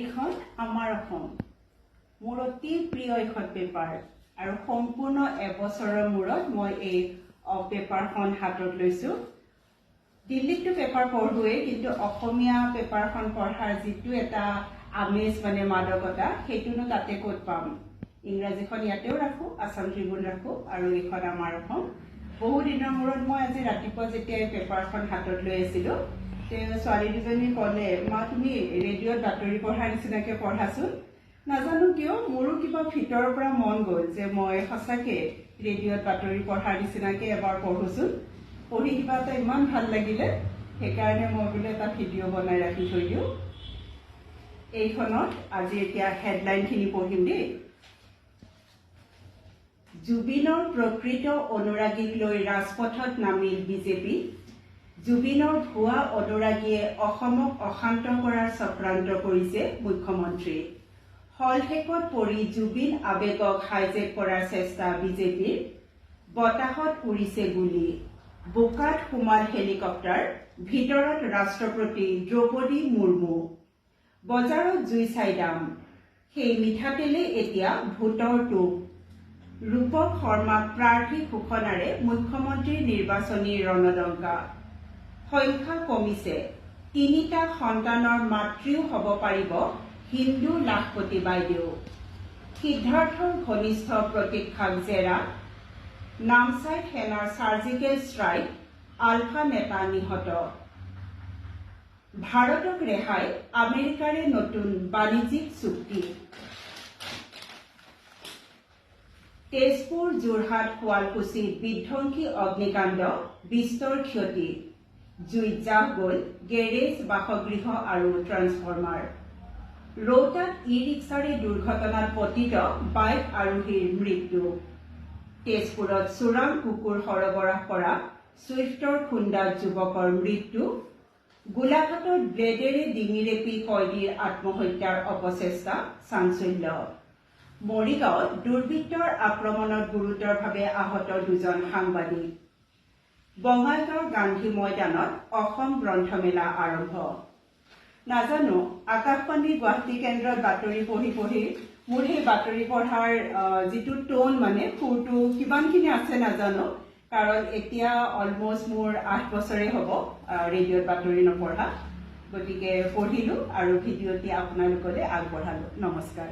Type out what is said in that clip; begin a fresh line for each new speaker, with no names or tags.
এখন আমাৰ অসম মোৰ অতি প্ৰিয় এখন পেপাৰ আৰু সম্পূৰ্ণ এবছৰৰ মূৰত মই এই পেপাৰখন হাতত লৈছো। দিল্লীতো পেপাৰ পঢ়োৱে, কিন্তু অসমীয়া পেপাৰখন পঢ়াৰ যিটো এটা আমেজ মানে মাদকতা সেইটোনো তাতে ক'ত পাম। ইংৰাজীখন ইয়াতেও ৰাখো, আছাম ট্ৰিবিউন ৰাখো আৰু এইখন আমাৰ অসম। বহু দিনৰ মূৰত মই আজি ৰাতিপুৱা যেতিয়া এই পেপাৰখন হাতত লৈ আছিলো, ছোৱালী দুজনী ক'লে, মা তুমি ৰেডিঅ'ত বাতৰি পঢ়াৰ নিচিনাকে পঢ়াচোন। নাজানো কিয় মোৰো কিবা ভিতৰৰ পৰা মন গ'ল যে মই সঁচাকে ৰেডিঅ'ত বাতৰি পঢ়াৰ নিচিনাকে এবাৰ পঢ়োচোন। পঢ়ি কিবা এটা ইমান ভাল লাগিলে, সেইকাৰণে মই বোলে এটা ভিডিঅ' বনাই ৰাখি থৈ দিওঁ। এইখনত আজি এতিয়া হেডলাইনখিনি পঢ়িম দেই। জুবিনৰ প্ৰকৃত অনুৰাগীক লৈ ৰাজপথত নামিল বিজেপি। জুবিনৰ ভুৱা অনুৰাগীয়ে অসমক অশান্ত কৰাৰ চক্ৰান্ত কৰিছে মুখ্যমন্ত্ৰী। হলঠেকত পৰি জুবিন আৱেগক হাইজেক কৰাৰ চেষ্টা বিজেপিৰ। বতাহত উৰিছে গুলী, বোকাত সোমাল হেলিকপ্টাৰ, ভিতৰত ৰাষ্ট্ৰপতি দ্ৰৌপদী মুৰ্মু। বজাৰত জুই চাই দাম, সেই মিঠাতেলে এতিয়া ভোটৰ টোপ। ৰূপক শৰ্মাক প্ৰাৰ্থী ঘোষণাৰে মুখ্যমন্ত্ৰীৰ নিৰ্বাচনী ৰণদংকা। সংখ্যা কমিছে, ৩টা সন্তানৰ মাতৃও হ'ব পাৰিব হিন্দু লাখপতি বাইদেউ। সিদ্ধাৰ্থৰ ঘনিষ্ঠ প্ৰতীক্ষাক জেৰা। নামচাইত সেনাৰ চাৰ্জিকেল ষ্ট্ৰাইক, আলফা নেতা নিহত। ভাৰতক ৰেহাই, আমেৰিকাৰে নতুন বাণিজ্যিক চুক্তি। তেজপুৰ, যোৰহাট, শুৱালকুছিত বিধ্বংসী অগ্নিকাণ্ড, বিস্তৰ ক্ষতি। জুইত জাহ গ'ল গেৰেজ, বাসগৃহ আৰু ট্ৰান্সফৰ্মাৰ। ৰৌতাত ই-ৰিক্সাৰে দুৰ্ঘটনাত পতিত বাইক আৰোহীৰ মৃত্যু। তেজপুৰত চোৰাং কুকুৰ সৰবৰাহ কৰা ছুইফ্টৰ খুন্দাত যুৱকৰ মৃত্যু। গোলাঘাটত ব্লেডেৰে ডিঙি ৰেপি কয়দীৰ আত্মহত্যাৰ অপচেষ্টা, চাঞ্চল্য। মৰিগাঁৱত দুৰ্বৃত্তৰ আক্ৰমণত গুৰুতৰভাৱে আহত 2জন সাংবাদিক। বঙাইগাঁৱৰ গান্ধী ময়দানত অসম গ্ৰন্থমেলা আৰম্ভ। নাজানো আকাশবাণী গুৱাহাটী কেন্দ্ৰত বাতৰি পঢ়ি পঢ়ি মোৰ সেই বাতৰি পঢ়াৰ যিটো টোন মানে সুৰটো কিমানখিনি আছে নাজানো, কাৰণ এতিয়া অলমষ্ট মোৰ 8 বছৰে হ'ব ৰেডিঅ'ত বাতৰি নপঢ়া। গতিকে পঢ়িলো আৰু ভিডিঅ'টি আপোনালোকলৈ আগবঢ়ালো। নমস্কাৰ।